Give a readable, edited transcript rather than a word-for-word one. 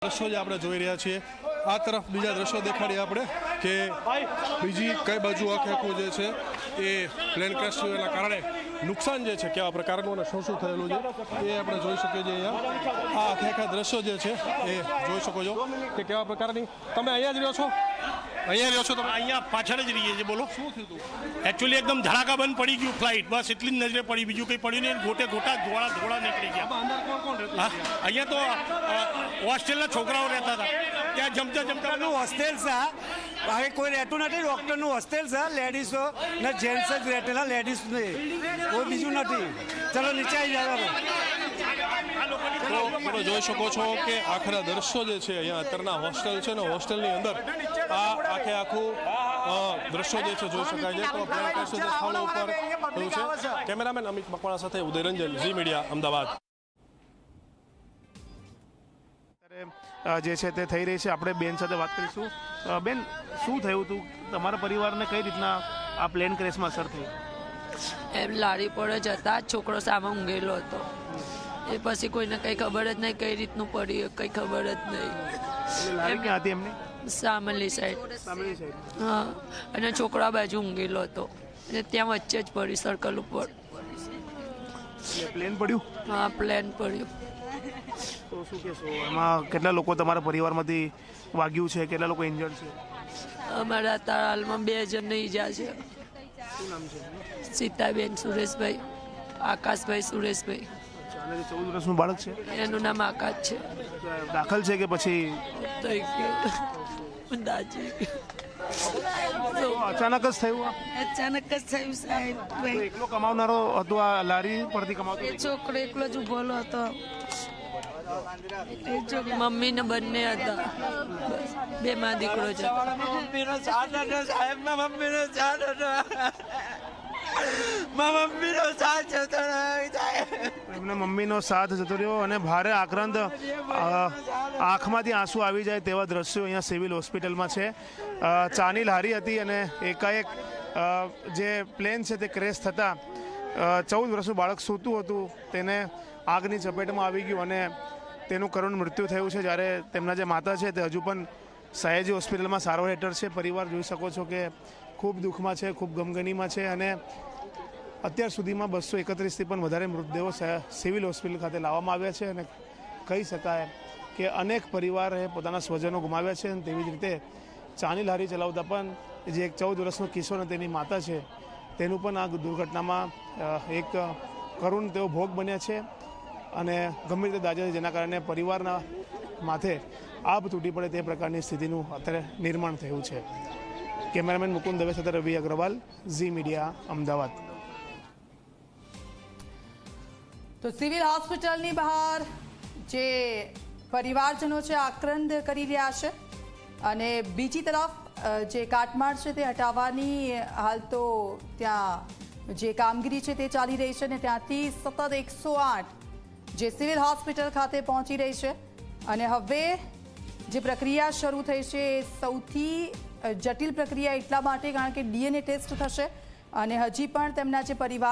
દ્રશ્યો જે આપણે જોઈ રહ્યા છીએ આ તરફ બીજા દ્રશ્યો દેખાડીએ આપણે કે બીજી કઈ બાજુ આખું જે છે એ પ્લેન ક્રેશ થવાના કારણે નુકસાન જે છે કેવા પ્રકારનું અને શું થયેલું છે એ આપણે જોઈ શકીએ છીએ અહીંયા આ આખા દ્રશ્યો જે છે એ જોઈ શકો છો કે કેવા પ્રકારની તમે અહીંયા જ રહ્યો છો અહીંયા તમે અહીંયા પાછળ જ રહીએ છીએ બોલો શું થયું હતું એકચ્યુઅલી એકદમ ધડાકા બંધ પડી ગયું ફ્લાઇટ બસ એટલી જ નજરે પડી બીજું કંઈ પડ્યું નહીં ગોટે ગોટા ધોળા નીકળી ગયા અંદર કોણ કોણ રહેતું હા અહીંયા તો હોસ્ટેલના છોકરાઓ રહેતા હતા ત્યાં જમતા હોસ્ટેલ છે હવે કોઈ રહેતું નથી ડૉક્ટરનું હોસ્ટેલ છે લેડીઝો ને જેન્ટ્સ જ રહેટેલા લેડીઝ નહીં કોઈ બીજું નથી ચલો નીચે આવી જાય તમે જોઈ શકો છો કે આખરા દ્રશ્યો જે છે અહીંયા અત્યારના હોસ્ટેલ છે ને હોસ્ટેલની અંદર આ આખું દ્રશ્યો જે છે જોઈ શકાય છે તો પ્લેન ક્રેશ જે સ્થળ ઉપર થયું છે કેમેરામેન અમિત મકવાણા સાથે ઉદયરંજન ઝી મીડિયા અમદાવાદ જે છે તે થઈ રહી છે આપણે બેન સાથે વાત કરીશું બેન શું થયું હતું તમારા પરિવારને કઈ રીતના આ પ્લેન ક્રેશમાં અસર થઈ એમ લારી પર જતા છોકરો સામે ઊંઘેલો હતો એ પછી કોઈને કંઈ ખબર જ નહીં કઈ રીતનું પડ્યું કંઈ ખબર જ નહીં લારી ક્યાં હતી એમની સામેલી સાઈડ હા અને છોકરો આ બાજુ ઊંઘેલો હતો અને ત્યાં વચ્ચે જ પડ્યું સર્કલ ઉપર પ્લેન પડ્યું હા પ્લેન પડ્યું તો શું કહેશો એમાં કેટલા લોકો તમારા પરિવારમાંથી વાગ્યું છે કેટલા લોકો ઇન્જર્ડ છે અમારા અત્યારે હાલમાં 2 જણને ઈજા છે શું નામ છે સીતાબેન સુરેશભાઈ આકાશભાઈ સુરેશભાઈ અને 14 વર્ષનું બાળક છે એનું નામ આકાશ છે દાખલ છે કે પછી થઈ ગયું દાજી અચાનક જ થયું આ? અચાનક જ થયું સાહેબ તો એકલો કમાવનારો હતો આ લારી પરથી કમાવતો એ છોકરો એકલો જ ઉભોલો હતો એ જો મમ્મી ને બંને હતા બે માં દીકરો છે મમ્મીનો સાથ હતો સાહેબ મમ્મીનો સાથ હતો મમ્મીનો સાથ જતો એમના મમ્મીનો સાથ જતો રહ્યો અને ભારે આક્રાંત આંખમાંથી આંસુ આવી જાય તેવા દ્રશ્યો અહીંયા સિવિલ હોસ્પિટલમાં છે ચાની લારી હતી અને એકાએક જે પ્લેન છે તે ક્રેશ થતાં 14 વર્ષનું બાળક સૂતું હતું તેને આગની ચપેટમાં આવી ગયું અને તેનું કરુણ મૃત્યુ થયું છે જ્યારે તેમના જે માતા છે તે હજુ પણ સયાજી હોસ્પિટલમાં સારવાર હેઠળ છે પરિવાર જોઈ શકો છો કે ખૂબ દુઃખમાં છે ખૂબ ગમગનીમાં છે અને અત્યાર સુધીમાં 231થી પણ વધારે મૃતદેહો સિવિલ હોસ્પિટલ ખાતે લાવવામાં આવ્યા છે અને કહી શકાય કે અનેક પરિવારે પોતાના સ્વજનો ગુમાવ્યા છે અને તેવી જ રીતે ચાની લારી ચલાવતા પણ જે એક 14 વર્ષનો કિશોર અને તેની માતા છે તેનું પણ આ દુર્ઘટનામાં એક કરુણ તેઓ ભોગ બન્યા છે અને ગંભીર રીતે દાઝ્યા છે જેના કારણે પરિવારના માથે આભ તૂટી પડે તે પ્રકારની સ્થિતિનું અત્યારે નિર્માણ થયું છે કેમેરામેન મુકુંદ દવે સાથે રવિ અગ્રવાલ ઝી મીડિયા અમદાવાદ તો સિવિલ હોસ્પિટલની બહાર જે પરિવારજનો છે આક્રંદ કરી રહ્યા છે અને બીજી તરફ જે કાટમાળ છે તે હટાવવાની હાલ તો ત્યાં જે કામગીરી છે તે ચાલી રહી છે અને ત્યાંથી સતત 108 જે સિવિલ હોસ્પિટલ ખાતે પહોંચી રહી છે અને હવે જે પ્રક્રિયા શરૂ થઈ છે એ સૌથી જટિલ પ્રક્રિયા એટલા માટે કારણ કે DNA ટેસ્ટ થશે અને હજી પણ તેમના જે પરિવાર